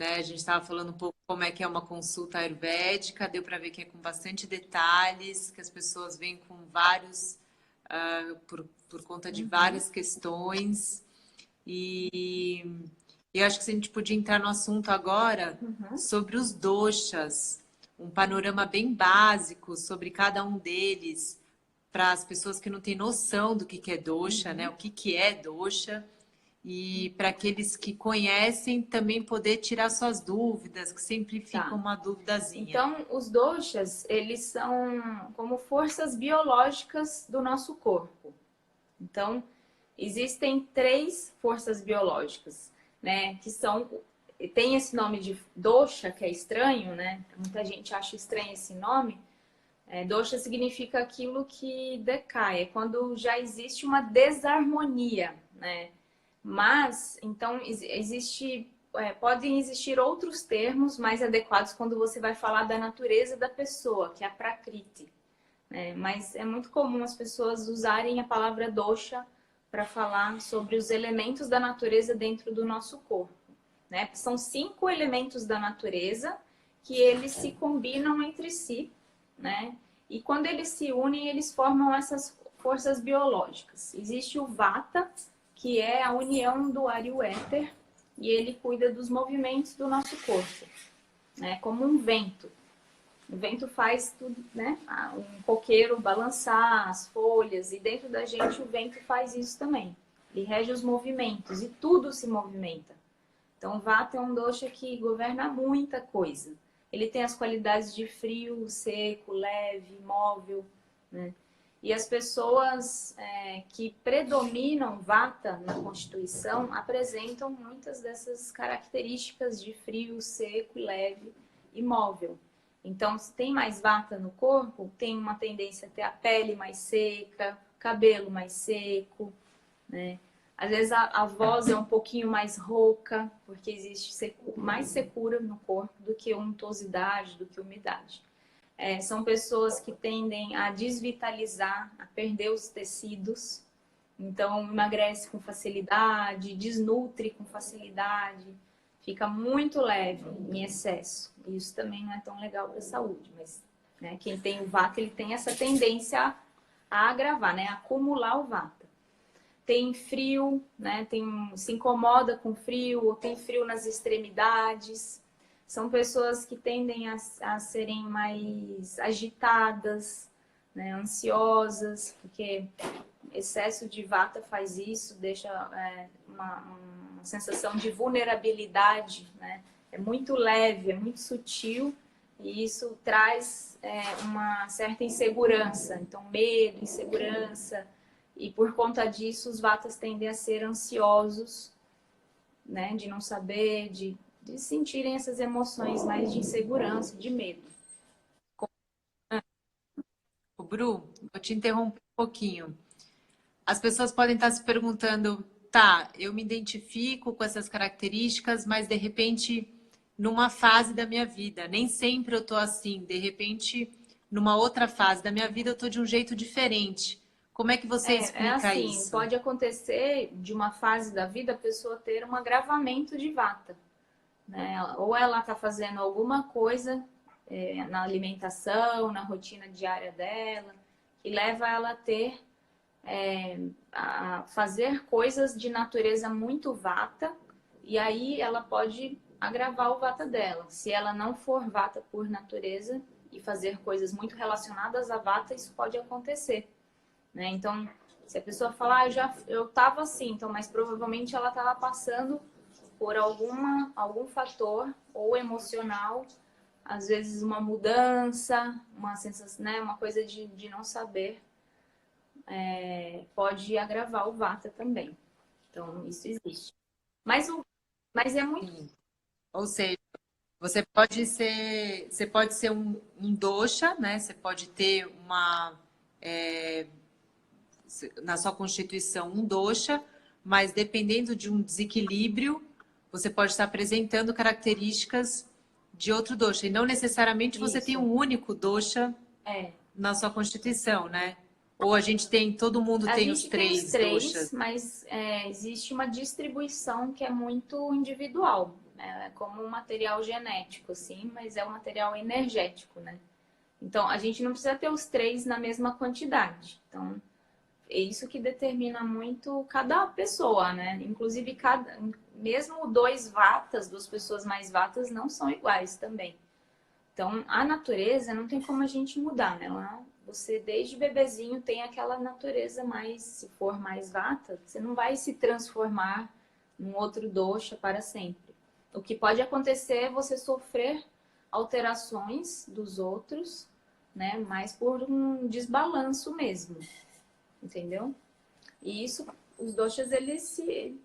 né? A gente estava falando um pouco como é que é uma consulta ayurvédica, deu para ver que é com bastante detalhes, que as pessoas vêm com vários, por conta de Uhum, várias questões. E eu acho que se a gente podia entrar no assunto agora uhum. sobre os doshas, um panorama bem básico sobre cada um deles, para as pessoas que não têm noção do que é dosha, né? Uhum. O que é dosha, e para aqueles que conhecem também poder tirar suas dúvidas, que sempre fica Tá. uma duvidazinha. Então, os doshas, eles são como forças biológicas do nosso corpo. Então, existem três forças biológicas, né, que são tem esse nome de dosha, que é estranho, né? Muita gente acha estranho esse nome. Dosha significa aquilo que decai, é quando já existe uma desarmonia, né? Mas, então, podem existir outros termos mais adequados quando você vai falar da natureza da pessoa, que é a Prakriti, né? Mas é muito comum as pessoas usarem a palavra dosha para falar sobre os elementos da natureza dentro do nosso corpo, né? São 5 elementos da natureza que eles se combinam entre si, né? E quando eles se unem, eles formam essas forças biológicas. Existe o Vata, que é a união do ar e o éter, e ele cuida dos movimentos do nosso corpo, né? Como um vento. O vento faz tudo, né? Um coqueiro balançar as folhas, e dentro da gente o vento faz isso também. Ele rege os movimentos e tudo se movimenta. Então, o Vata é um dosha que governa muita coisa. Ele tem as qualidades de frio, seco, leve, móvel, né? E as pessoas que predominam Vata na Constituição apresentam muitas dessas características de frio, seco, leve e móvel. Então, se tem mais Vata no corpo, tem uma tendência a ter a pele mais seca, cabelo mais seco, né? Às vezes a voz é um pouquinho mais rouca, porque existe mais secura no corpo do que untuosidade, do que umidade. São pessoas que tendem a desvitalizar, a perder os tecidos, então emagrece com facilidade, desnutre com facilidade, fica muito leve em excesso. Isso também não é tão legal para a saúde, mas né, quem tem o Vata, ele tem essa tendência a agravar, né, a acumular o Vata. Tem frio, né? Se incomoda com frio, ou tem frio nas extremidades. São pessoas que tendem a serem mais agitadas, né? Ansiosas, porque excesso de vata faz isso, deixa uma sensação de vulnerabilidade, né? É muito leve, é muito sutil, e isso traz uma certa insegurança. Então, medo, insegurança, e por conta disso, os vatas tendem a ser ansiosos, né? De não saber, de sentirem essas emoções mais de insegurança, de medo. O Bru, vou te interromper um pouquinho. As pessoas podem estar se perguntando, tá, eu me identifico com essas características, mas de repente, numa fase da minha vida, nem sempre eu tô assim, de repente, numa outra fase da minha vida, eu tô de um jeito diferente. Como é que você É explica assim, isso? pode acontecer de uma fase da vida a pessoa ter um agravamento de vata, né? Ou ela está fazendo alguma coisa na alimentação, na rotina diária dela, que leva ela a ter a fazer coisas de natureza muito vata, e aí ela pode agravar o vata dela. Se ela não for vata por natureza e fazer coisas muito relacionadas a vata, isso pode acontecer, né? Então, se a pessoa falar, eu tava assim, então, mas provavelmente ela estava passando por algum fator ou emocional, às vezes uma mudança, uma sensação, né, uma coisa de não saber, pode agravar o vata também. Então, isso existe. Mas, mas é muito. Sim. Ou seja, você pode ser um dosha, né? Você pode ter na sua constituição um dosha, mas dependendo de um desequilíbrio, você pode estar apresentando características de outro dosha. E não necessariamente você tem Isso. um único dosha É. na sua constituição, né? Ou a gente tem, todo mundo A tem os gente tem os três doshas. três, mas existe uma distribuição que é muito individual. é como um material genético, assim, mas é um material energético, né? Então, a gente não precisa ter os três na mesma quantidade. Então, é isso que determina muito cada pessoa, né? Inclusive, mesmo dois vatas, duas pessoas mais vatas, não são iguais também. Então, a natureza não tem como a gente mudar, né? Você, desde bebezinho, tem aquela natureza mais, se for mais vata, você não vai se transformar num outro dosha para sempre. O que pode acontecer é você sofrer alterações dos outros, né? Mas por um desbalanço mesmo, entendeu? E isso, os doshas, eles se,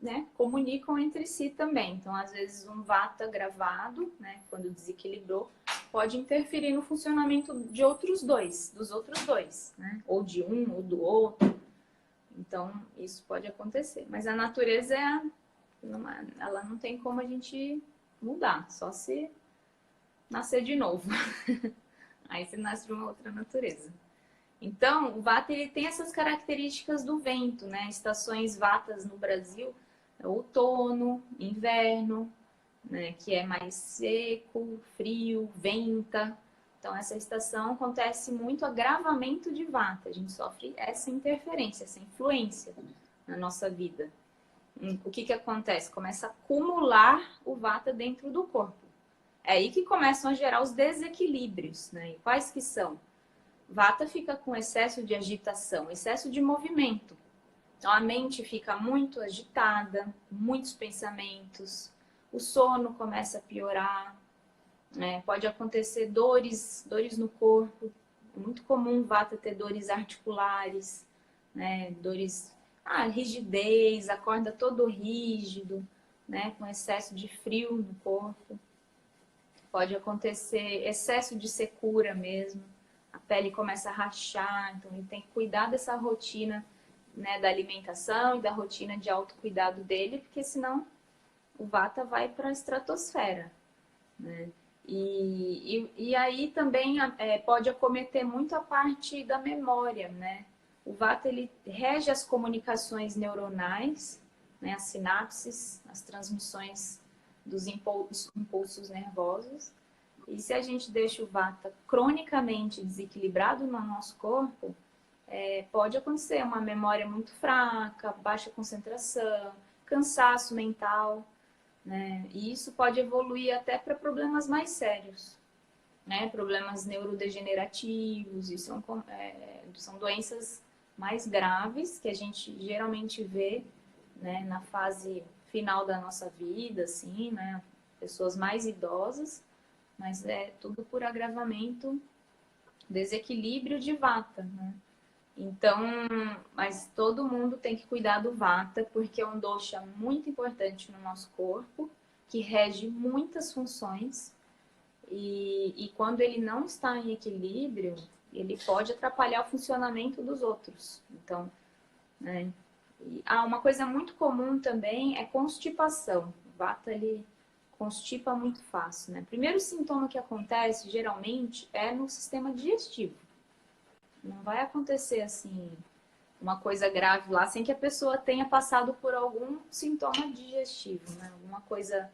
né, comunicam entre si também. Então, às vezes, um vata gravado, né, quando desequilibrou, pode interferir no funcionamento de dos outros dois, né? Ou de um ou do outro. Então, isso pode acontecer. Mas a natureza ela não tem como a gente mudar, só se nascer de novo. Aí você nasce de uma outra natureza. Então, o vata ele tem essas características do vento, né? Estações vatas no Brasil, outono, inverno, né? Que é mais seco, frio, venta. Então, essa estação acontece muito agravamento de vata. A gente sofre essa interferência, essa influência na nossa vida. O que acontece? Começa a acumular o vata dentro do corpo. É aí que começam a gerar os desequilíbrios, né? E quais que são? Vata fica com excesso de agitação, excesso de movimento. Então, a mente fica muito agitada, muitos pensamentos, o sono começa a piorar, né? Pode acontecer dores no corpo. É muito comum Vata ter dores articulares, né? Dores, rigidez, acorda todo rígido, né? Com excesso de frio no corpo. Pode acontecer excesso de secura mesmo. A pele começa a rachar, então ele tem que cuidar dessa rotina, né, da alimentação e da rotina de autocuidado dele, porque senão o vata vai para a estratosfera, né? E aí também pode acometer muito a parte da memória, né? O vata ele rege as comunicações neuronais, né, as sinapses, as transmissões dos impulsos nervosos. E se a gente deixa o vata cronicamente desequilibrado no nosso corpo, pode acontecer uma memória muito fraca, baixa concentração, cansaço mental, né? E isso pode evoluir até para problemas mais sérios, né? Problemas neurodegenerativos, e são doenças mais graves que a gente geralmente vê, né, na fase final da nossa vida, assim, né? Pessoas mais idosas, mas é tudo por agravamento, desequilíbrio de vata, né? Então, mas todo mundo tem que cuidar do vata, porque é um dosha muito importante no nosso corpo, que rege muitas funções, e quando ele não está em equilíbrio, ele pode atrapalhar o funcionamento dos outros. Então, né? Uma coisa muito comum também é constipação. O vata, ele constipa muito fácil, né? Primeiro sintoma que acontece, geralmente, é no sistema digestivo. Não vai acontecer, assim, uma coisa grave lá sem que a pessoa tenha passado por algum sintoma digestivo, né? Alguma coisa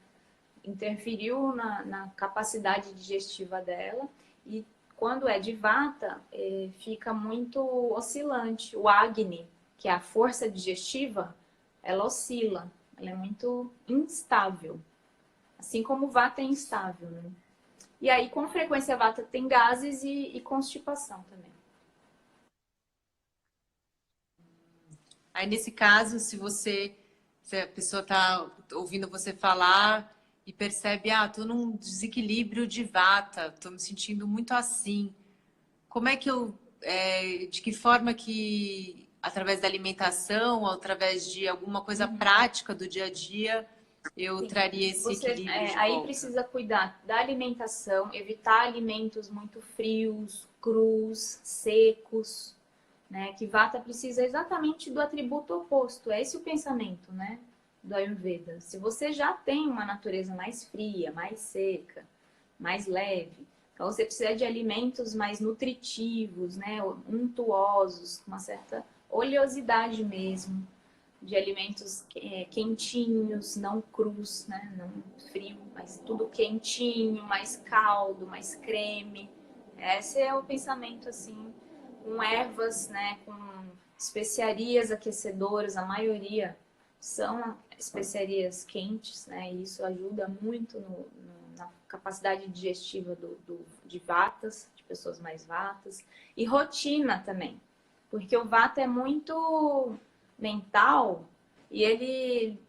interferiu na capacidade digestiva dela. E quando é de vata, fica muito oscilante. O Agni, que é a força digestiva, ela oscila. Ela é muito instável. Assim como o vata é instável, né? E aí, com frequência, a vata tem gases e constipação também. Aí, nesse caso, se a pessoa está ouvindo você falar e percebe, tô num desequilíbrio de vata, tô me sentindo muito assim. Como é que de que forma que, através da alimentação, ou através de alguma coisa prática do dia a dia, eu Sim. traria esse Você, equilíbrio de aí volta? precisa cuidar da alimentação, evitar alimentos muito frios, crus, secos, né? Que vata precisa exatamente do atributo oposto. É esse o pensamento, né, do Ayurveda. Se você já tem uma natureza mais fria, mais seca, mais leve, então você precisa de alimentos mais nutritivos, né, untuosos, com uma certa oleosidade mesmo, de alimentos quentinhos, não crus, né? Não frio, mas tudo quentinho, mais caldo, mais creme. Esse é o pensamento, assim, com ervas, né? Com especiarias aquecedoras, a maioria são especiarias quentes, né? E isso ajuda muito na capacidade digestiva de vatas, de pessoas mais vatas. E rotina também, porque o vata é muito mental e ele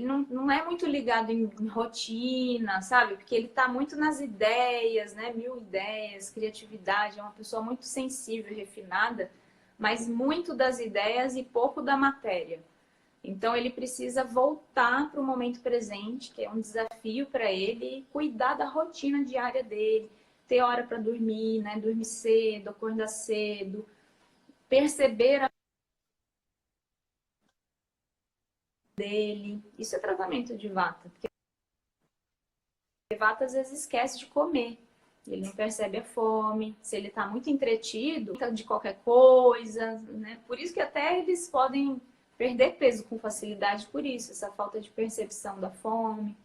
não é muito ligado em rotina, sabe? Porque ele tá muito nas ideias, né? Mil ideias, criatividade, é uma pessoa muito sensível e refinada, mas muito das ideias e pouco da matéria. Então ele precisa voltar para o momento presente, que é um desafio para ele, e cuidar da rotina diária dele, ter hora para dormir, né? Dormir cedo, acordar cedo, perceber a dele. Isso é tratamento de vata, porque vata às vezes esquece de comer. Ele não percebe a fome, se ele está muito entretido de qualquer coisa, né? Por isso que até eles podem perder peso com facilidade por isso, essa falta de percepção da fome.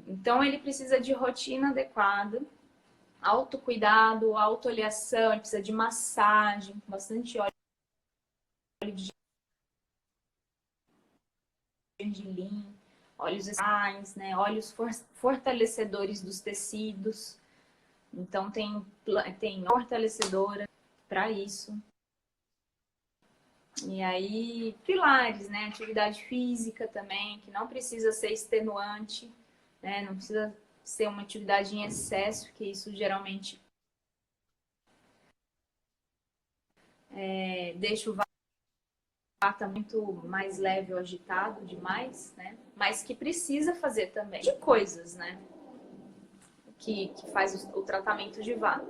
Então ele precisa de rotina adequada, autocuidado, autooliação, ele precisa de massagem, bastante óleo de gergelim, óleos essenciais, né? Óleos fortalecedores dos tecidos. Então tem fortalecedora para isso. E aí, pilares, né? Atividade física também, que não precisa ser extenuante, né? Não precisa ser uma atividade em excesso, que isso geralmente deixa o vata muito mais leve ou agitado demais, né? Mas que precisa fazer também de coisas, né? Que faz o tratamento de vata.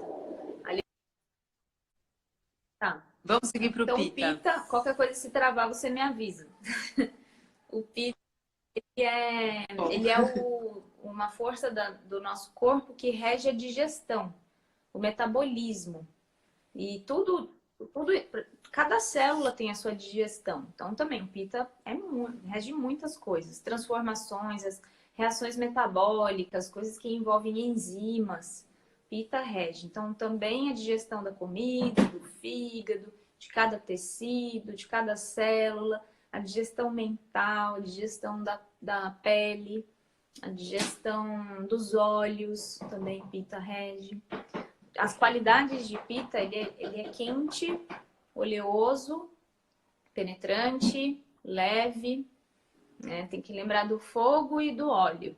Ali, tá. Vamos seguir para o Então, Pitta. Pitta, qualquer coisa se travar, você me avisa. O Pitta, ele é uma força do nosso corpo que rege a digestão, o metabolismo. E cada célula tem a sua digestão. Então, também, o Pitta rege muitas coisas. Transformações, as reações metabólicas, coisas que envolvem enzimas. Pitta rege. Então, também a digestão da comida, do fígado, de cada tecido, de cada célula, a digestão mental, a digestão da pele, a digestão dos olhos, também Pitta rege. As qualidades de Pitta, ele é quente, oleoso, penetrante, leve, né? Tem que lembrar do fogo e do óleo.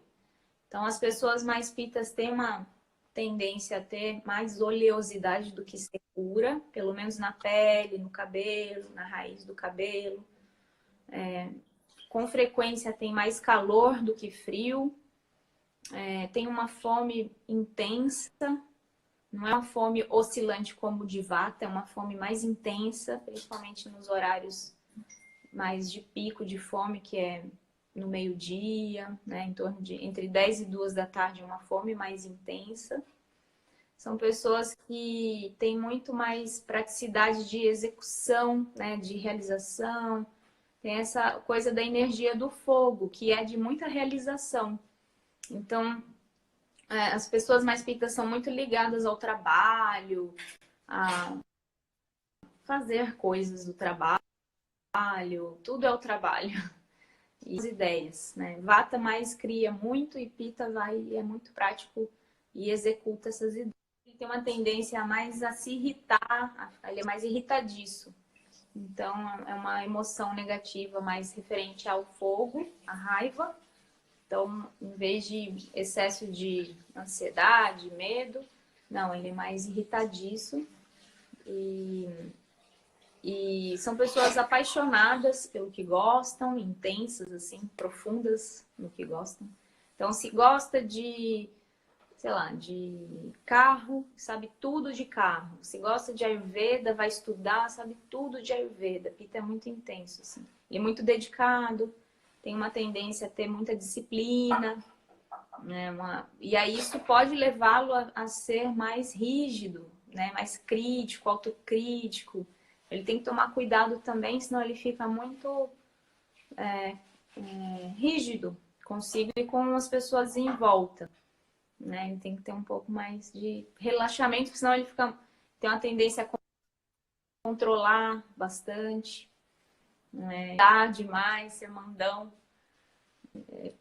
Então, as pessoas mais pitas têm uma tendência a ter mais oleosidade do que secura, pelo menos na pele, no cabelo, na raiz do cabelo. Com frequência tem mais calor do que frio, tem uma fome intensa, não é uma fome oscilante como de vata, é uma fome mais intensa, principalmente nos horários mais de pico de fome, que é no meio-dia, né? Em torno de entre 10 e 2 da tarde, é uma fome mais intensa. São pessoas que têm muito mais praticidade de execução, né? De realização. Tem essa coisa da energia do fogo, que é de muita realização. Então, as pessoas mais pitas são muito ligadas ao trabalho, a fazer coisas do trabalho, tudo é o trabalho e as ideias, né? Vata mais cria muito e Pitta é muito prático e executa essas ideias. Ele tem uma tendência a se irritar, ele é mais irritadiço. Então, é uma emoção negativa mais referente ao fogo, à raiva. Então, em vez de excesso de ansiedade, medo, não, ele é mais irritadiço. E são pessoas apaixonadas pelo que gostam, intensas, assim, profundas no que gostam. Então, se gosta de, sei lá, de carro, sabe tudo de carro. Se gosta de Ayurveda, vai estudar, sabe tudo de Ayurveda. Pitta é muito intenso, assim. Ele é muito dedicado, tem uma tendência a ter muita disciplina, né? E aí isso pode levá-lo a ser mais rígido, né? Mais crítico, autocrítico. Ele tem que tomar cuidado também, senão ele fica muito rígido consigo e com as pessoas em volta, né? Ele tem que ter um pouco mais de relaxamento, senão ele tem uma tendência a controlar bastante, né? Dar demais, ser mandão.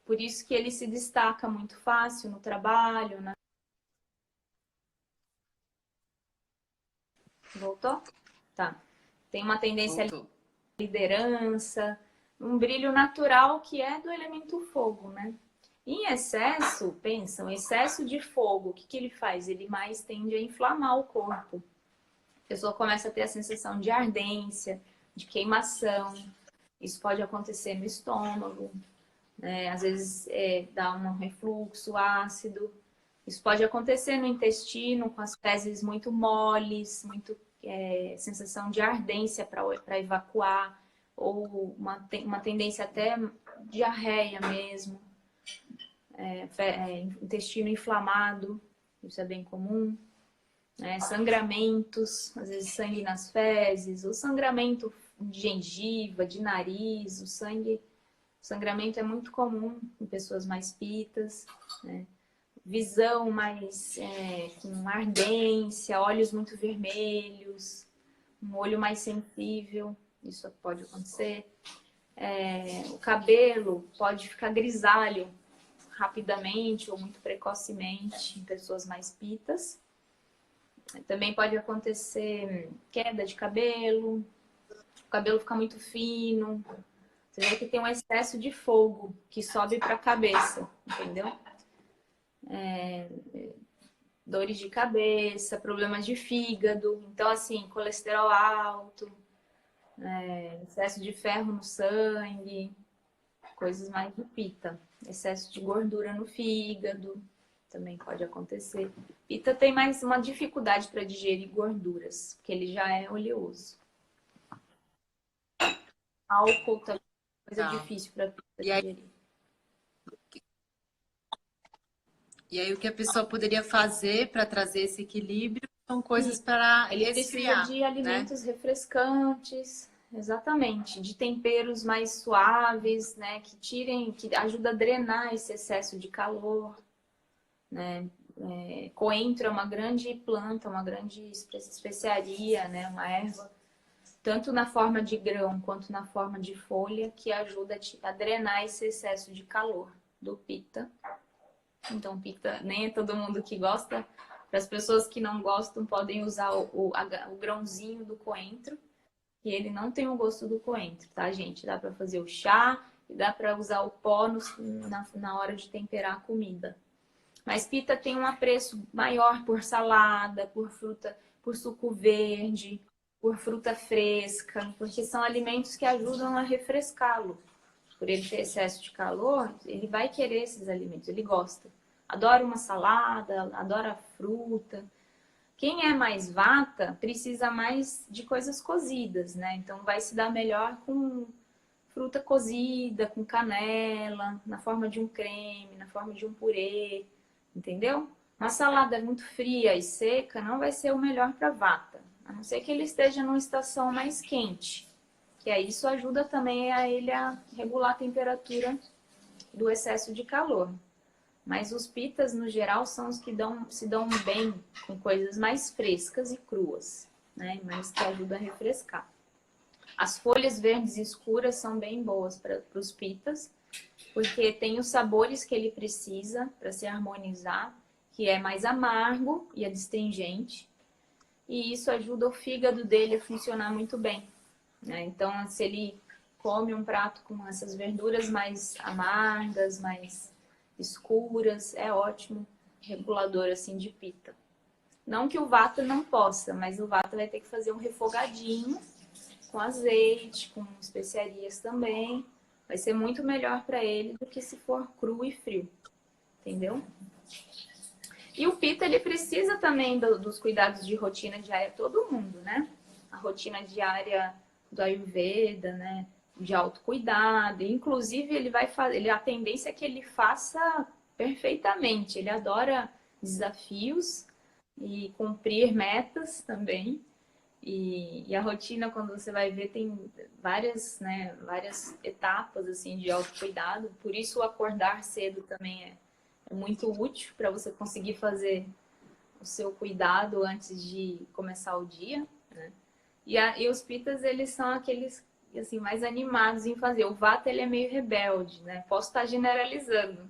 Por isso que ele se destaca muito fácil no trabalho, né? Voltou? Tá. Tem uma tendência Voltou. à liderança, um brilho natural que é do elemento fogo, né? Em excesso, pensa, um excesso de fogo, o que que ele faz? Ele mais tende a inflamar o corpo. A pessoa começa a ter a sensação de ardência, de queimação. Isso pode acontecer no estômago, né? Às vezes dá um refluxo ácido. Isso pode acontecer no intestino, com as fezes muito moles, sensação de ardência para evacuar, ou uma tendência até diarreia mesmo, intestino inflamado, isso é bem comum. Sangramentos, às vezes sangue nas fezes, o sangramento de gengiva, de nariz, o sangramento é muito comum em pessoas mais pitas, né? Visão mais com ardência, olhos muito vermelhos, um olho mais sensível, isso pode acontecer. O cabelo pode ficar grisalho rapidamente ou muito precocemente em pessoas mais pitas. Também pode acontecer queda de cabelo, o cabelo fica muito fino. Você vê que tem um excesso de fogo que sobe para a cabeça, entendeu? Dores de cabeça, problemas de fígado. Então, assim, colesterol alto, excesso de ferro no sangue, coisas mais de pita. Excesso de gordura no fígado também pode acontecer. Pita tem mais uma dificuldade para digerir gorduras, porque ele já é oleoso. Álcool também é coisa difícil para pita digerir. E aí o que a pessoa poderia fazer para trazer esse equilíbrio são coisas para ele resfriar, precisa de alimentos né? refrescantes, exatamente, de temperos mais suaves, né, que ajuda a drenar esse excesso de calor, né? Coentro é uma grande planta, uma grande especiaria, né, uma erva, tanto na forma de grão quanto na forma de folha, que ajuda a drenar esse excesso de calor do pita. Então, pita nem é todo mundo que gosta. Para as pessoas que não gostam, podem usar o grãozinho do coentro, que ele não tem o gosto do coentro, tá, gente? Dá para fazer o chá e dá para usar o pó na hora de temperar a comida. Mas pita tem um apreço maior por salada, por fruta, por suco verde, por fruta fresca, porque são alimentos que ajudam a refrescá-lo. Por ele ter excesso de calor, ele vai querer esses alimentos, ele gosta. Adora uma salada, adora fruta. Quem é mais vata precisa mais de coisas cozidas, né? Então vai se dar melhor com fruta cozida, com canela, na forma de um creme, na forma de um purê, entendeu? Uma salada muito fria e seca não vai ser o melhor para vata, a não ser que ele esteja numa estação mais quente, que aí isso ajuda também a ele a regular a temperatura do excesso de calor. Mas os pitas, no geral, são os que se dão bem com coisas mais frescas e cruas, né? Mas que ajudam a refrescar. As folhas verdes escuras são bem boas para os pitas, porque tem os sabores que ele precisa para se harmonizar, que é mais amargo e adstringente. E isso ajuda o fígado dele a funcionar muito bem, né? Então, se ele come um prato com essas verduras mais amargas, mais escuras, é ótimo regulador assim de pita. Não que o vata não possa, mas o vata vai ter que fazer um refogadinho com azeite, com especiarias também. Vai ser muito melhor para ele do que se for cru e frio, entendeu? E o pita, ele precisa também dos cuidados de rotina diária, todo mundo, né? A rotina diária do Ayurveda, né? De autocuidado. Inclusive, a tendência é que ele faça perfeitamente. Ele adora desafios e cumprir metas também. E a rotina, quando você vai ver, tem várias, né, várias etapas assim de autocuidado. Por isso o acordar cedo também é muito útil para você conseguir fazer o seu cuidado antes de começar o dia, né? E os pitas, eles são aqueles assim mais animados em fazer. O vata, ele é meio rebelde, né? Posso estar generalizando,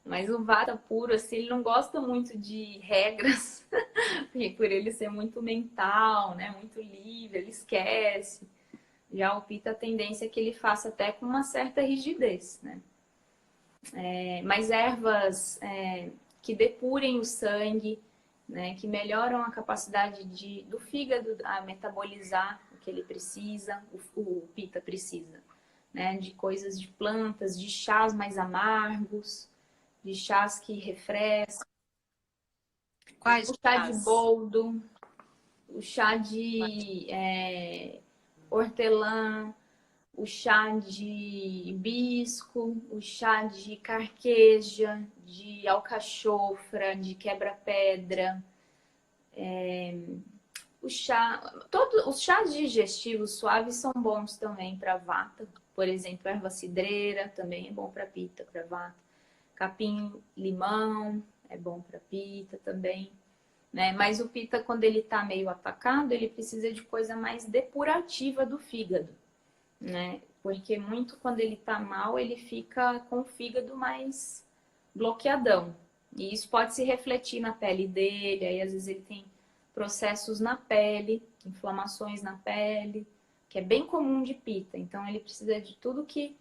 mas o vata puro, assim, ele não gosta muito de regras, porque por ele ser muito mental, né? Muito livre, ele esquece. Já o pita, a tendência é que ele faça até com uma certa rigidez, né? Mas ervas que depurem o sangue, né? Que melhoram a capacidade do fígado a metabolizar o que ele precisa, o pita precisa, né? De coisas de plantas, de chás mais amargos, de chás que refrescam, Quais o chá de chás? boldo, o chá de hortelã, o chá de hibisco, o chá de carqueja, de alcachofra, de quebra-pedra, os chás digestivos suaves são bons também para vata. Por exemplo, erva cidreira também é bom para pita, para vata. Capim-limão é bom para pita também, né? Mas o pita, quando ele está meio atacado, ele precisa de coisa mais depurativa do fígado, né? Porque muito quando ele tá mal, ele fica com o fígado mais bloqueadão. E isso pode se refletir na pele dele, aí às vezes ele tem processos na pele, inflamações na pele, que é bem comum de pita. Então ele precisa de tudo que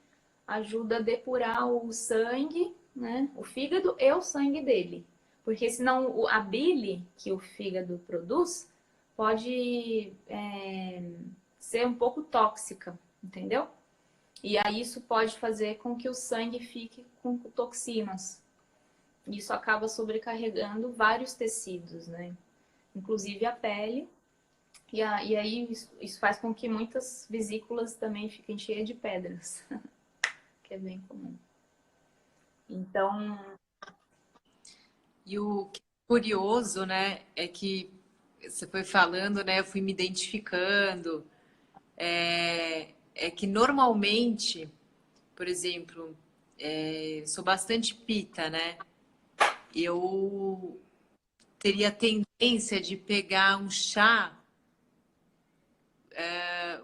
ajuda a depurar o sangue, né? O fígado e o sangue dele. Porque senão a bile que o fígado produz pode ser um pouco tóxica, entendeu? E aí isso pode fazer com que o sangue fique com toxinas. Isso acaba sobrecarregando vários tecidos, né? Inclusive a pele. E aí isso faz com que muitas vesículas também fiquem cheias de pedras, que é bem comum. Então, E o que é curioso, né, é que você foi falando, né, eu fui me identificando, é que normalmente, por exemplo, sou bastante pita, né? Eu teria tendência de pegar um chá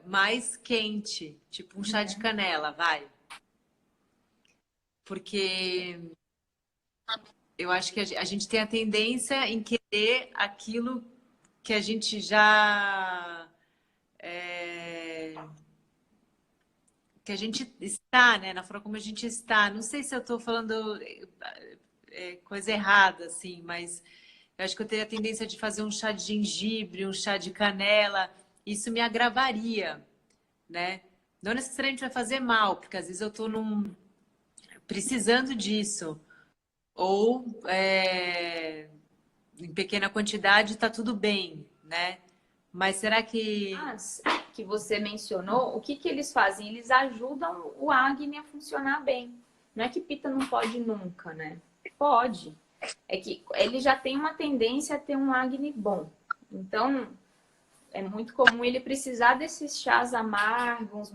mais quente, tipo um chá de canela, vai. Porque eu acho que a gente tem a tendência em querer aquilo que a gente já que a gente está, né? Na forma como a gente está. Não sei se eu estou falando coisa errada, assim, mas eu acho que eu teria a tendência de fazer um chá de gengibre, um chá de canela. Isso me agravaria, né? Não necessariamente vai fazer mal, porque às vezes eu estou precisando disso. Ou em pequena quantidade está tudo bem, né? Mas será que. que você mencionou, o que eles fazem? Eles ajudam o Agni a funcionar bem. Não é que pita não pode nunca, né? Pode. É que ele já tem uma tendência a ter um Agni bom. Então, é muito comum ele precisar desses chás amargos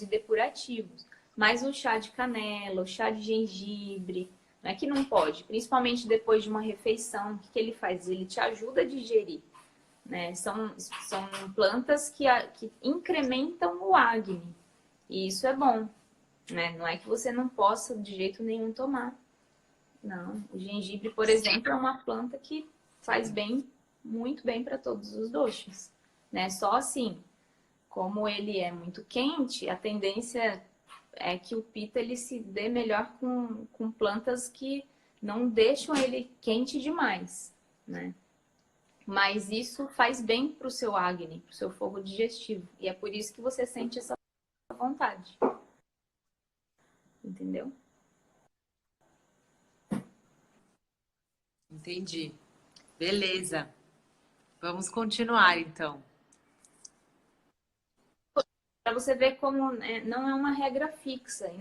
e depurativos. Mas o chá de canela, o chá de gengibre, não é que não pode. Principalmente depois de uma refeição, o que ele faz? Ele te ajuda a digerir, né? São plantas que incrementam o Agni. E isso é bom, né? Não é que você não possa de jeito nenhum tomar. Não. O gengibre, por exemplo, é uma planta que faz bem, muito bem para todos os doshas, né? Só assim, como ele é muito quente, a tendência é que o pita ele se dê melhor com plantas que não deixam ele quente demais, né? Mas isso faz bem para o seu Agni, para o seu fogo digestivo. E é por isso que você sente essa vontade. Entendeu? Entendi. Beleza. Vamos continuar então. Para você ver como, né, não é uma regra fixa.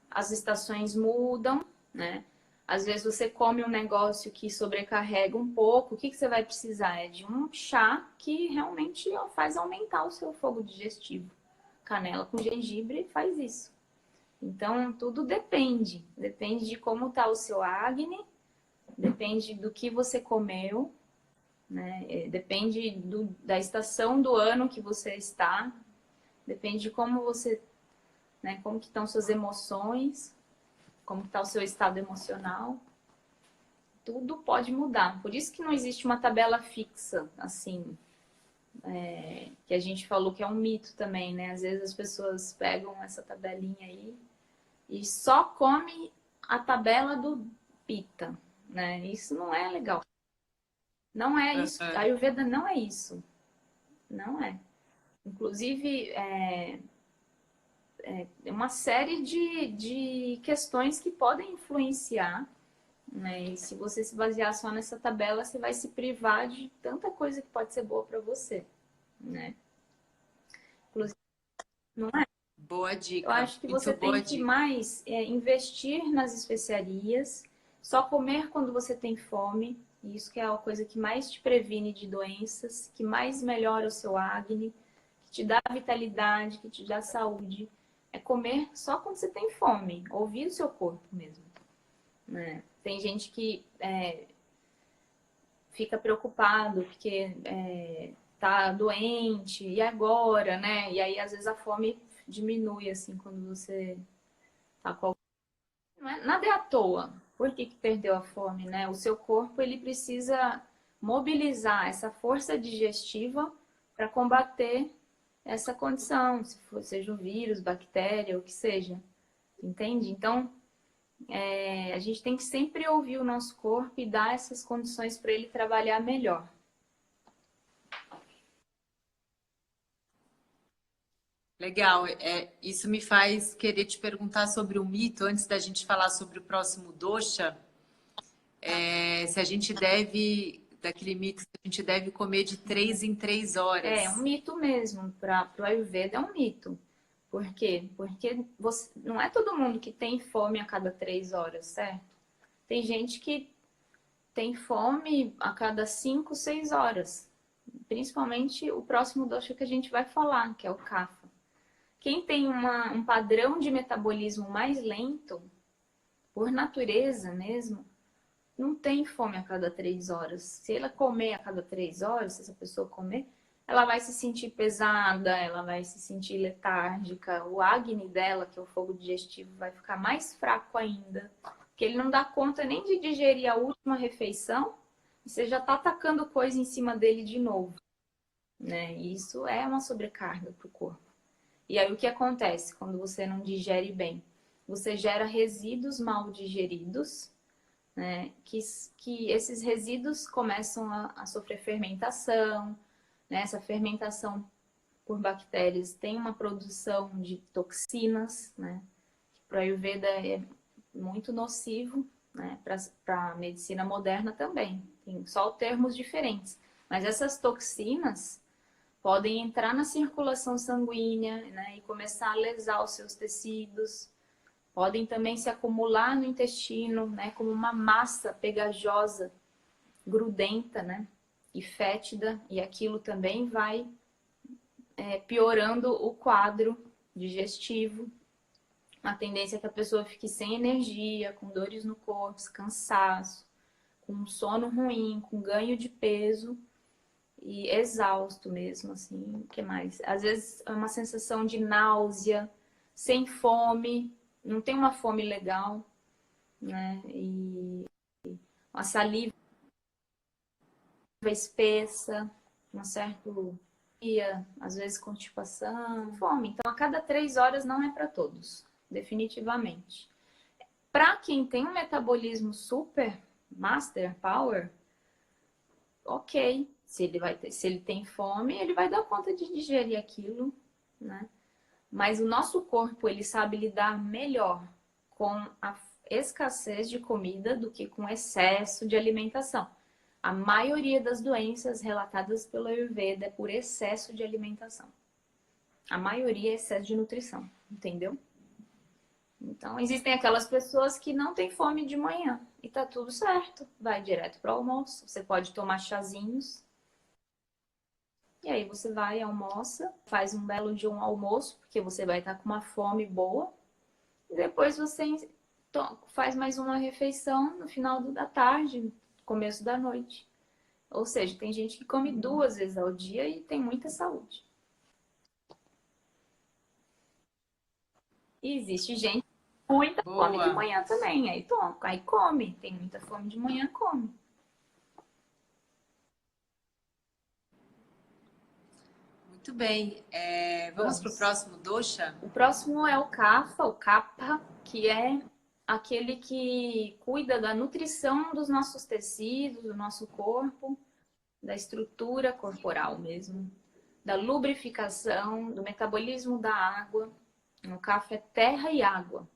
As estações mudam, né? Às vezes você come um negócio que sobrecarrega um pouco, o que você vai precisar? É de um chá que realmente faz aumentar o seu fogo digestivo. Canela com gengibre faz isso. Então, tudo depende. Depende de como está o seu acne, depende do que você comeu, né? Depende da estação do ano que você está, depende de como você, né, como que estão suas emoções, como está o seu estado emocional. Tudo pode mudar. Por isso que não existe uma tabela fixa, assim, que a gente falou que é um mito também, né? Às vezes as pessoas pegam essa tabelinha aí e só come a tabela do Pitta, né? Isso não é legal. Não é isso. A Ayurveda não é isso. Não é. Inclusive, uma série de questões que podem influenciar, né? E se você se basear só nessa tabela, você vai se privar de tanta coisa que pode ser boa para você, né? Inclusive, não é? Boa Eu dica, acho que muito você tem boa que dica. mais investir nas especiarias, só comer quando você tem fome. Isso que é a coisa que mais te previne de doenças, que mais melhora o seu acne, que te dá vitalidade, que te dá saúde. É comer só quando você tem fome, ouvir o seu corpo mesmo, né? Tem gente que fica preocupado porque tá doente, e agora, né? E aí, às vezes, a fome diminui, assim, quando você tá com... Nada é à toa. Por que perdeu a fome, né? O seu corpo, ele precisa mobilizar essa força digestiva para combater essa condição, seja o vírus, bactéria, o que seja. Entende? Então, a gente tem que sempre ouvir o nosso corpo e dar essas condições para ele trabalhar melhor. Legal, isso me faz querer te perguntar sobre o mito, antes da gente falar sobre o próximo dosha, se a gente deve, daquele mito, se a gente deve comer de 3 em 3 horas. É um mito mesmo, para o Ayurveda é um mito. Por quê? Porque não é todo mundo que tem fome a cada 3 horas, certo? Tem gente que tem fome a cada 5, 6 horas. Principalmente o próximo dosha que a gente vai falar, que é o Kapha. Quem tem um padrão de metabolismo mais lento, por natureza mesmo, não tem fome a cada 3 horas. Se ela comer a cada 3 horas, se essa pessoa comer, ela vai se sentir pesada, ela vai se sentir letárgica. O acne dela, que é o fogo digestivo, vai ficar mais fraco ainda. Porque ele não dá conta nem de digerir a última refeição, e você já está atacando coisa em cima dele de novo, né? E isso é uma sobrecarga para o corpo. E aí o que acontece quando você não digere bem? Você gera resíduos mal digeridos, né? Que esses resíduos começam a sofrer fermentação, né? Essa fermentação por bactérias tem uma produção de toxinas, né? Que para a Ayurveda é muito nocivo, né? Para a medicina moderna também. Tem só termos diferentes. Mas essas toxinas podem entrar na circulação sanguínea, né? E começar a lesar os seus tecidos. Podem também se acumular no intestino, né, como uma massa pegajosa, grudenta, né, e fétida, e aquilo também vai piorando o quadro digestivo. A tendência é que a pessoa fique sem energia, com dores no corpo, cansaço, com um sono ruim, com ganho de peso e exausto mesmo, assim, o que mais? Às vezes é uma sensação de náusea, sem fome, não tem uma fome legal, né? E uma saliva espessa, um certo dia, às vezes constipação, fome. Então, a cada 3 horas não é para todos, definitivamente. Para quem tem um metabolismo super master power, ok. Se ele tem fome, ele vai dar conta de digerir aquilo, né? Mas o nosso corpo, ele sabe lidar melhor com a escassez de comida do que com excesso de alimentação. A maioria das doenças relatadas pelo Ayurveda é por excesso de alimentação. A maioria é excesso de nutrição, entendeu? Então, existem aquelas pessoas que não têm fome de manhã e tá tudo certo. Vai direto para o almoço. Você pode tomar chazinhos. E aí você vai, almoça, faz um belo de um almoço, porque você vai estar com uma fome boa. E depois você faz mais uma refeição no final da tarde, começo da noite. Ou seja, tem gente que come 2 vezes ao dia e tem muita saúde. E existe gente com muita fome de Boa. manhã também. Aí come. Tem muita fome de manhã, come. Muito bem. Vamos para o Vamos. próximo dosha? O próximo é o Kapha, que é aquele que cuida da nutrição dos nossos tecidos, do nosso corpo, da estrutura corporal mesmo, da lubrificação, do metabolismo da água. O Kapha é terra e água.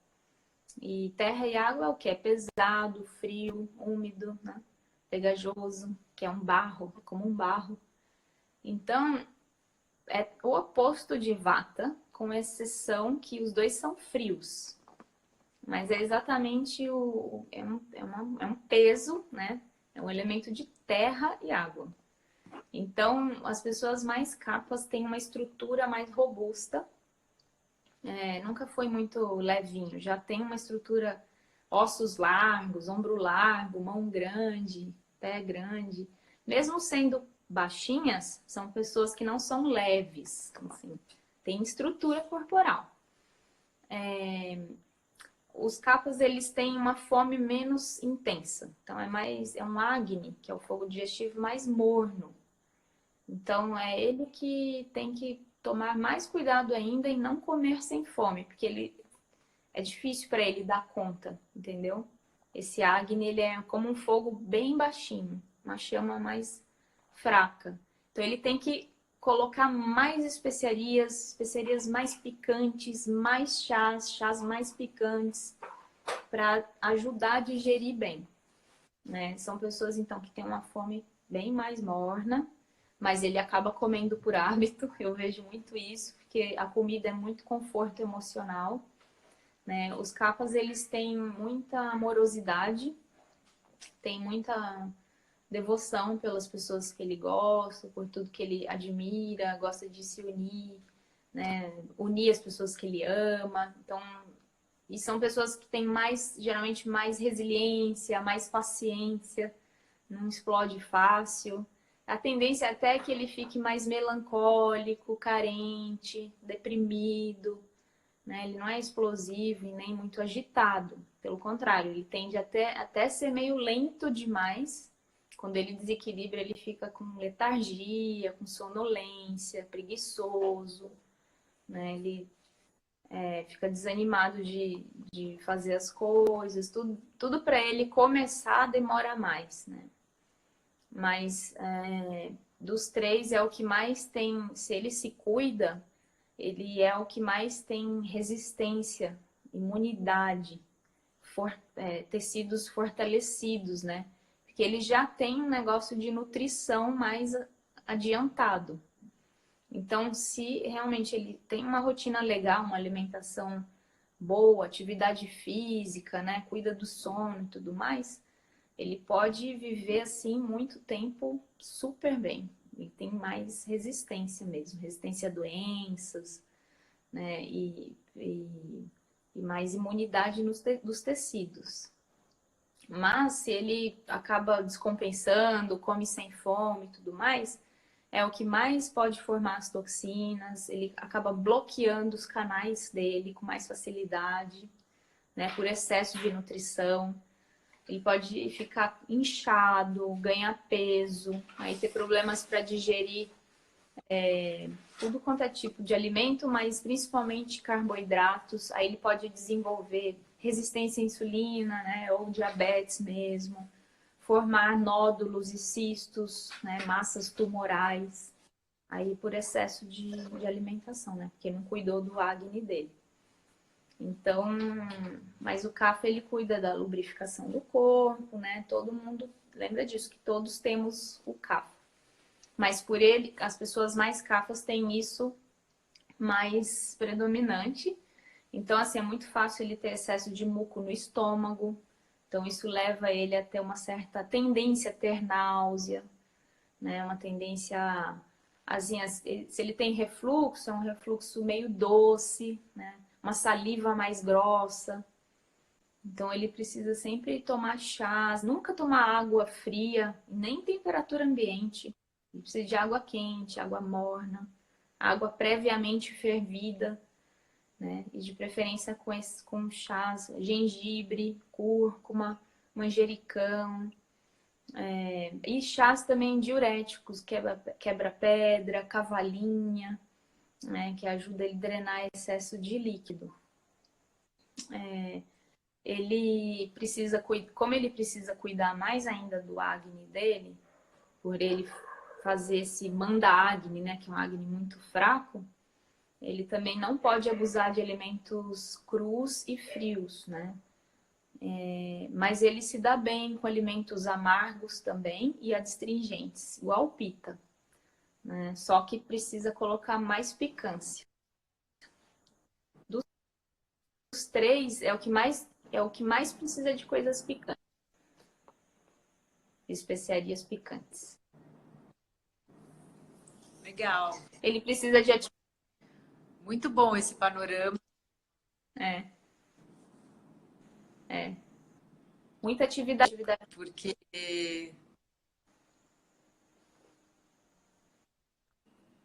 E terra e água é o que? É pesado, frio, úmido, né? Pegajoso, que é um barro, é como um barro. Então, é o oposto de Vata, com exceção que os dois são frios. Mas é exatamente é um peso, né? É um elemento de terra e água. Então, as pessoas mais capas têm uma estrutura mais robusta. Nunca foi muito levinho. Já tem uma estrutura, ossos largos, ombro largo, mão grande, pé grande. Mesmo sendo baixinhas, são pessoas que não são leves. Assim, tem estrutura corporal. Os capas, eles têm uma fome menos intensa. Então, é um Agni, que é o fogo digestivo mais morno. Então, é ele que tem que tomar mais cuidado ainda em não comer sem fome, porque é difícil para ele dar conta, entendeu? Esse Agni, ele é como um fogo bem baixinho, uma chama mais fraca. Então, ele tem que colocar mais especiarias, especiarias mais picantes, mais chás mais picantes, para ajudar a digerir bem, né? São pessoas, então, que têm uma fome bem mais morna, mas ele acaba comendo por hábito. Eu vejo muito isso, porque a comida é muito conforto emocional, né? Os capas, eles têm muita amorosidade, têm muita devoção pelas pessoas que ele gosta, por tudo que ele admira, gosta de se unir, né? Unir as pessoas que ele ama. Então, e são pessoas que têm geralmente mais resiliência, mais paciência, não explode fácil. A tendência até é que ele fique mais melancólico, carente, deprimido, né? Ele não é explosivo e nem muito agitado. Pelo contrário, ele tende até ser meio lento demais. Quando ele desequilibra, ele fica com letargia, com sonolência, preguiçoso, né? Ele fica desanimado de fazer as coisas. Tudo para ele começar demora mais, né? Mas dos três é o que mais tem, se ele se cuida, ele é o que mais tem resistência, imunidade, tecidos fortalecidos, né? Porque ele já tem um negócio de nutrição mais adiantado. Então, se realmente ele tem uma rotina legal, uma alimentação boa, atividade física, né? Cuida do sono e tudo mais, ele pode viver assim muito tempo super bem. E tem mais resistência mesmo, resistência a doenças, né? E mais imunidade dos tecidos. Mas se ele acaba descompensando, come sem fome e tudo mais, é o que mais pode formar as toxinas, ele acaba bloqueando os canais dele com mais facilidade, né? Por excesso de nutrição. Ele pode ficar inchado, ganhar peso, aí ter problemas para digerir tudo quanto é tipo de alimento, mas principalmente carboidratos. Aí ele pode desenvolver resistência à insulina, né, ou diabetes mesmo, formar nódulos e cistos, né, massas tumorais, aí por excesso de alimentação, né, porque não cuidou do acne dele. Então, mas o Kapha, ele cuida da lubrificação do corpo, né? Todo mundo lembra disso, que todos temos o Kapha. Mas por ele, as pessoas mais Kaphas têm isso mais predominante. Então, assim, é muito fácil ele ter excesso de muco no estômago, Então, isso leva ele a ter uma certa tendência a ter náusea, né? Uma tendência, assim, se ele tem refluxo, é um refluxo meio doce, né? Uma saliva mais grossa. Então, ele precisa sempre tomar chás, nunca tomar água fria, nem temperatura ambiente. Ele precisa de água quente, água morna, água previamente fervida, né? E de preferência com chás, gengibre, cúrcuma, manjericão. E chás também diuréticos, quebra-pedra, cavalinha, né? Que ajuda ele a drenar excesso de líquido. Como ele precisa cuidar mais ainda do acne dele, por ele fazer esse manda acne, né? Que é um acne muito fraco, ele também não pode abusar de alimentos crus e frios, né? Mas ele se dá bem com alimentos amargos também e adstringentes, igual pita, né? Só que precisa colocar mais picância. Dos três, é o que mais precisa de coisas picantes, especiarias picantes. Legal. Ele precisa de Muito bom esse panorama. é, muita atividade. Porque...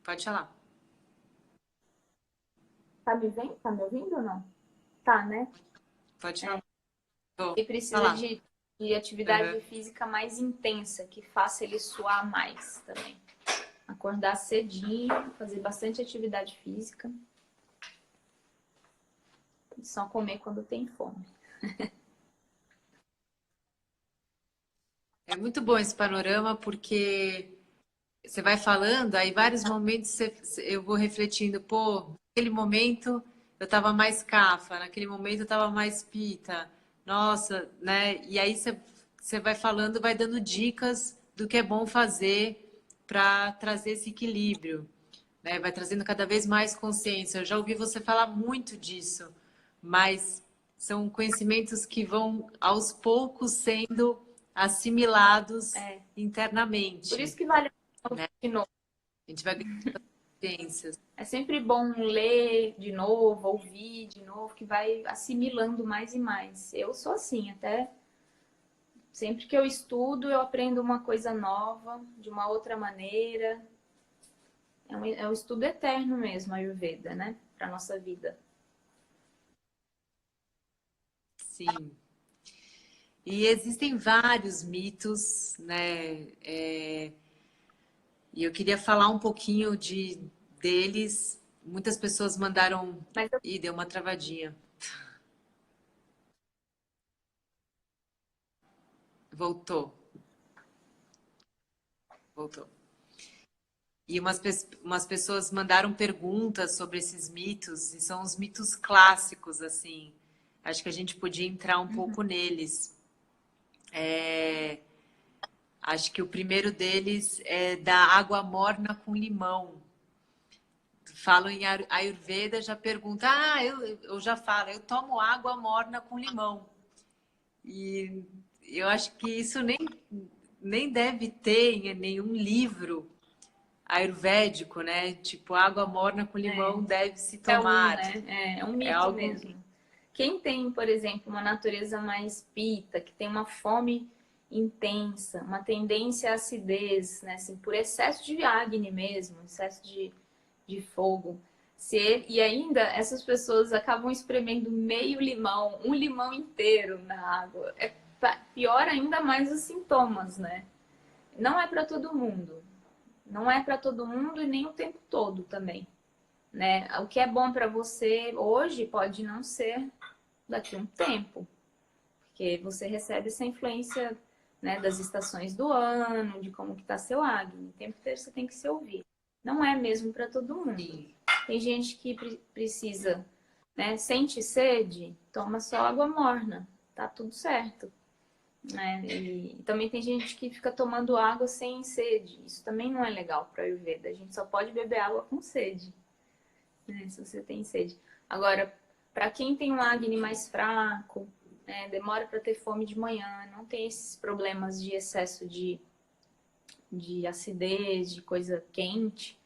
Pode falar. Tá me vendo? Tá me ouvindo ou não? Tá, né? Pode falar. Vou Ele precisa falar. de atividade Uhum. física mais intensa, que faça ele suar mais também. Acordar cedinho, fazer bastante atividade física. E só comer quando tem fome. É muito bom esse panorama, porque você vai falando, aí vários momentos eu vou refletindo, pô, naquele momento eu tava mais cafa, naquele momento eu tava mais pita, nossa, né? E aí você vai falando, vai dando dicas do que é bom fazer para trazer esse equilíbrio, né? Vai trazendo cada vez mais consciência. Eu já ouvi você falar muito disso, mas são conhecimentos que vão aos poucos sendo assimilados Por internamente, isso que vale a pena né? de novo. A gente vai ganhando consciências. É sempre bom ler de novo, ouvir de novo, que vai assimilando mais e mais. Eu sou assim, até sempre que eu estudo, eu aprendo uma coisa nova, de uma outra maneira. É um estudo eterno mesmo, a Ayurveda, né? Para nossa vida. Sim. E existem vários mitos, né? E eu queria falar um pouquinho deles. Muitas pessoas mandaram. Mas Ih, deu uma travadinha. Voltou, voltou. E umas pessoas mandaram perguntas sobre esses mitos, e são os mitos clássicos, assim. Acho que a gente podia entrar um pouco neles. Acho que o primeiro deles é da água morna com limão. Falam em Ayurveda, já pergunta, eu já falo, eu tomo água morna com limão. E eu acho que isso nem deve ter em nenhum livro ayurvédico, né? Tipo, água morna com limão deve se tomar. né? É um É mito algo. mesmo. Quem tem, por exemplo, uma natureza mais pita, que tem uma fome intensa, uma tendência à acidez, né? Assim, por excesso de acne mesmo, excesso de fogo. E ainda essas pessoas acabam espremendo meio limão, um limão inteiro na água. Pior ainda mais os sintomas, né? Não é para todo mundo. Não é para todo mundo e nem o tempo todo também, né? O que é bom para você hoje pode não ser daqui a um tempo, porque você recebe essa influência, né, das estações do ano, de como que tá seu acne. O tempo inteiro você tem que se ouvir. Não é mesmo para todo mundo. Tem gente que precisa, né, sente sede, toma só água morna, tá tudo certo. Né? E também tem gente que fica tomando água sem sede. Isso também não é legal para Ayurveda. A gente só pode beber água com sede, né? Se você tem sede. Agora, para quem tem um acne mais fraco, né? Demora para ter fome de manhã, não tem esses problemas de excesso de acidez, de coisa quente.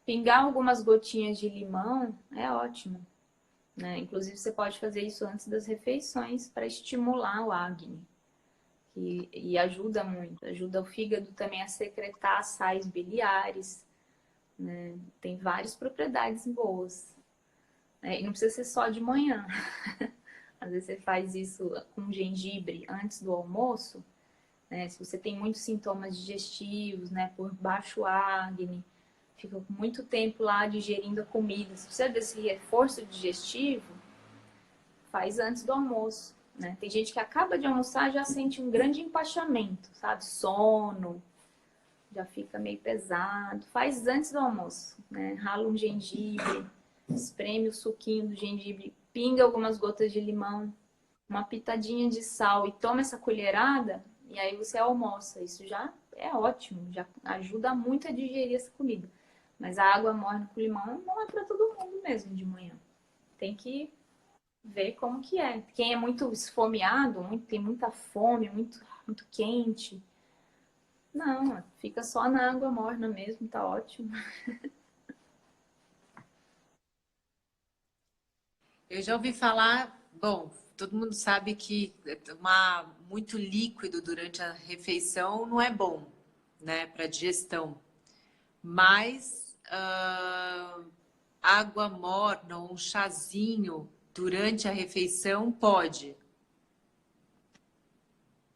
Pingar algumas gotinhas de limão é ótimo, né? Inclusive, você pode fazer isso antes das refeições para estimular o acne. E ajuda muito, ajuda o fígado também a secretar sais biliares, né? Tem várias propriedades boas, né? E não precisa ser só de manhã. Às vezes você faz isso com gengibre antes do almoço, né? Se você tem muitos sintomas digestivos, né? Por baixo acne, fica muito tempo lá digerindo a comida. Se você precisa desse reforço digestivo, faz antes do almoço, né? Tem gente que acaba de almoçar e já sente um grande empachamento, sabe? Sono, já fica meio pesado. Faz antes do almoço, né? Rala um gengibre, espreme o suquinho do gengibre, pinga algumas gotas de limão, uma pitadinha de sal e toma essa colherada e aí você almoça. Isso já é ótimo, já ajuda muito a digerir essa comida. Mas a água morna com limão não é para todo mundo mesmo de manhã. Tem que ver como que é. Quem é muito esfomeado, tem muita fome, muito quente. Não, fica só na água morna mesmo, tá ótimo. Eu já ouvi falar, bom, todo mundo sabe que tomar muito líquido durante a refeição não é bom, né, para digestão. Mas água morna ou um chazinho durante a refeição pode.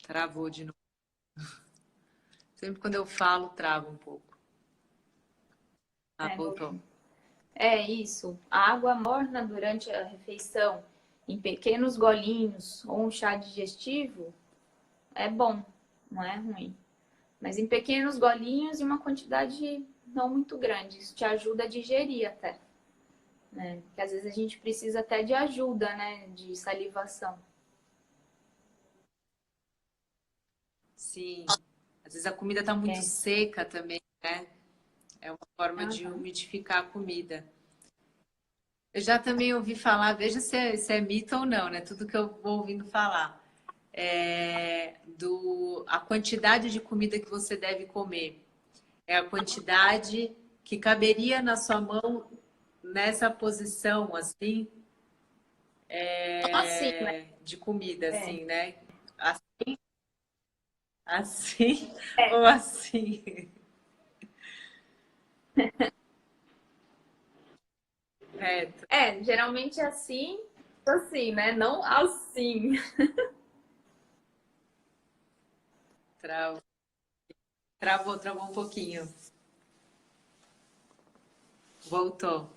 Travou de novo. Sempre quando eu falo, trava um pouco. Ah, É, voltou. é isso. A água morna durante a refeição, em pequenos golinhos ou um chá digestivo, é bom, não é ruim. Mas em pequenos golinhos e uma quantidade não muito grande. Isso te ajuda a digerir até, né? Porque às vezes a gente precisa até de ajuda, né? De salivação. Sim. Às vezes a comida está muito É. seca também, né? É uma forma de Aham. umidificar a comida. Eu já também ouvi falar, veja se é mito ou não, né? Tudo que eu vou ouvindo falar. A quantidade de comida que você deve comer. É a quantidade que caberia na sua mão nessa posição, assim, Assim, né? de comida, É. assim, né? Assim É, ou assim? Reto. geralmente é assim, né? Não assim. Travou, travou um pouquinho. Voltou.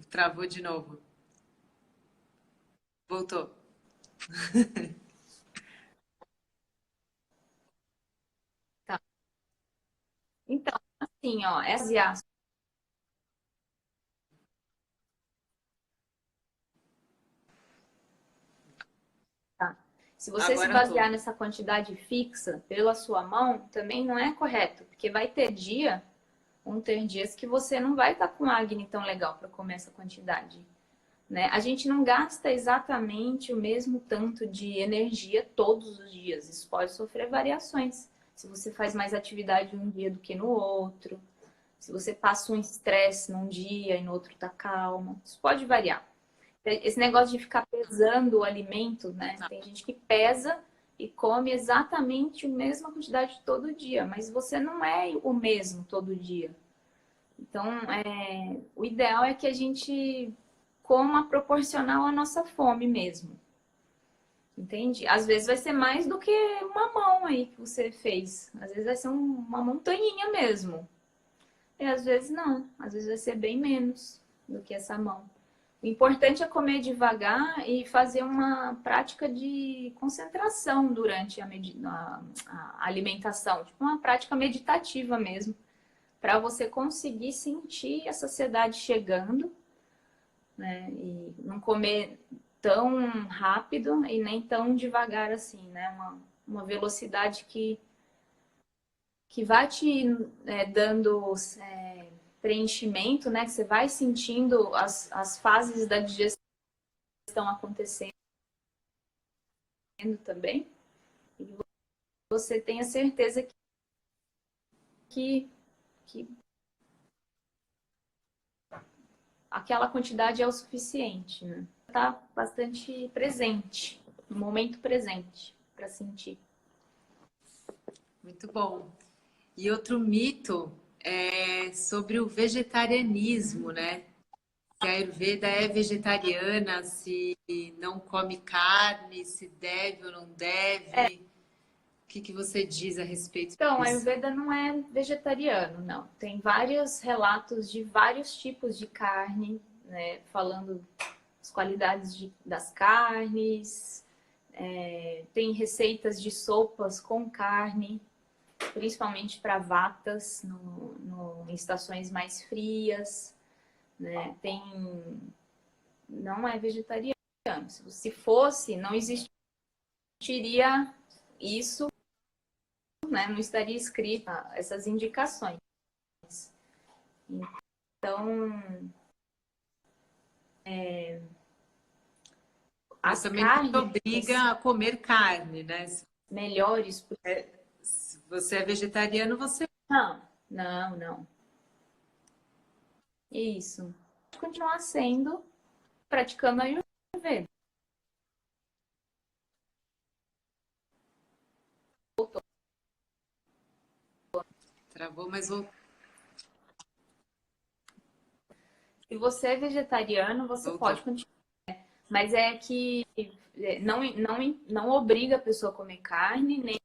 Travou de novo. Voltou. Tá. Então, assim, ó, é basear, tá? Se você se Agora basear tô. nessa quantidade fixa pela sua mão, também não é correto, porque vão ter dias que você não vai estar com acne tão legal para comer essa quantidade, né? A gente não gasta exatamente o mesmo tanto de energia todos os dias. Isso pode sofrer variações. Se você faz mais atividade um dia do que no outro, se você passa um estresse num dia e no outro tá calma, isso pode variar. Esse negócio de ficar pesando o alimento, né? Tem gente que pesa e come exatamente a mesma quantidade todo dia, mas você não é o mesmo todo dia. Então, o ideal é que a gente coma proporcional à nossa fome mesmo. Entende? Às vezes vai ser mais do que uma mão aí que você fez. Às vezes vai ser uma montanhinha mesmo. E às vezes não. Às vezes vai ser bem menos do que essa mão. O importante é comer devagar e fazer uma prática de concentração durante a alimentação. Tipo uma prática meditativa mesmo. Para você conseguir sentir a saciedade chegando, né? E não comer tão rápido e nem tão devagar assim, né? Uma velocidade que vai te dando preenchimento, né? Que você vai sentindo as fases da digestão acontecendo também. E você tenha certeza que aquela quantidade é o suficiente, né? Tá bastante presente, no momento presente, para sentir. Muito bom. E outro mito é sobre o vegetarianismo, né? Se a Ayurveda é vegetariana, se não come carne, se deve ou não deve. O que você diz a respeito Então, a disso? Ayurveda não é vegetariano, não. Tem vários relatos de vários tipos de carne, né? Falando as qualidades das carnes. Tem receitas de sopas com carne, principalmente para vatas, em estações mais frias, né? Não é vegetariano. Se fosse, não existiria isso, né? Não estaria escrito essas indicações. Então, Mas as também não te carnes obriga a comer carne, né? melhores. Se você é vegetariano, você. Não. Isso. Pode continuar sendo, praticando a Ayurveda. Travou, mas vou. Se você é vegetariano, você Voltou. pode continuar. Mas é que não obriga a pessoa a comer carne, nem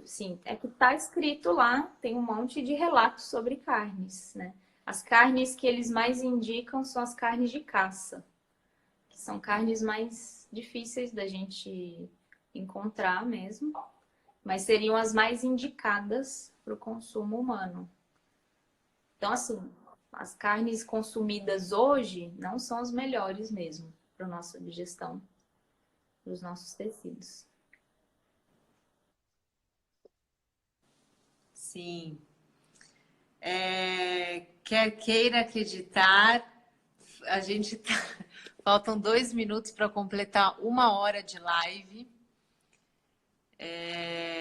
sim, é que tá escrito lá, tem um monte de relatos sobre carnes, né? As carnes que eles mais indicam são as carnes de caça, que são carnes mais difíceis da gente encontrar mesmo, mas seriam as mais indicadas para o consumo humano. Então, assim, as carnes consumidas hoje não são as melhores mesmo para a nossa digestão, para os nossos tecidos. Sim. Quer queira acreditar, a gente tá... Faltam 2 minutos para completar 1 hora de live.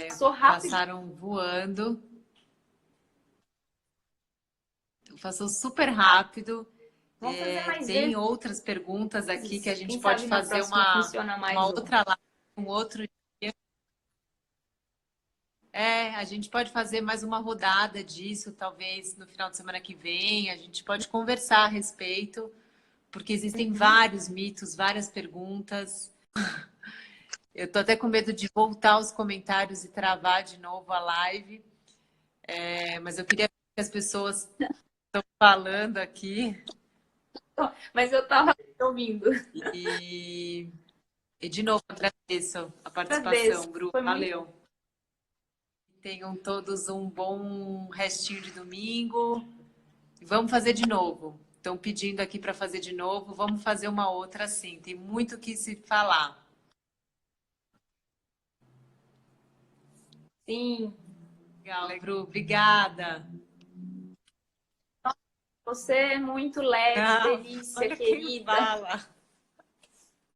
Passou rápido. Passaram voando. Passou super rápido. Vamos fazer mais Tem vezes. outras perguntas aqui que a gente Quem pode sabe na fazer próxima funciona uma mais outra live, um outro dia. A gente pode fazer mais uma rodada disso, talvez no final de semana que vem. A gente pode conversar a respeito, porque existem vários mitos, várias perguntas. Eu tô até com medo de voltar aos comentários e travar de novo a live. Mas eu queria que as pessoas estão falando aqui. Mas eu tava ouvindo. E, de novo, agradeço a Agradeço. participação, Bru. Foi muito... Valeu. Tenham todos um bom restinho de domingo. Vamos fazer de novo. Estão pedindo aqui para fazer de novo. Vamos fazer uma outra assim. Tem muito o que se falar. Sim. Legal, Bru. Obrigada. Você é muito leve, delícia, Olha quem querida. fala.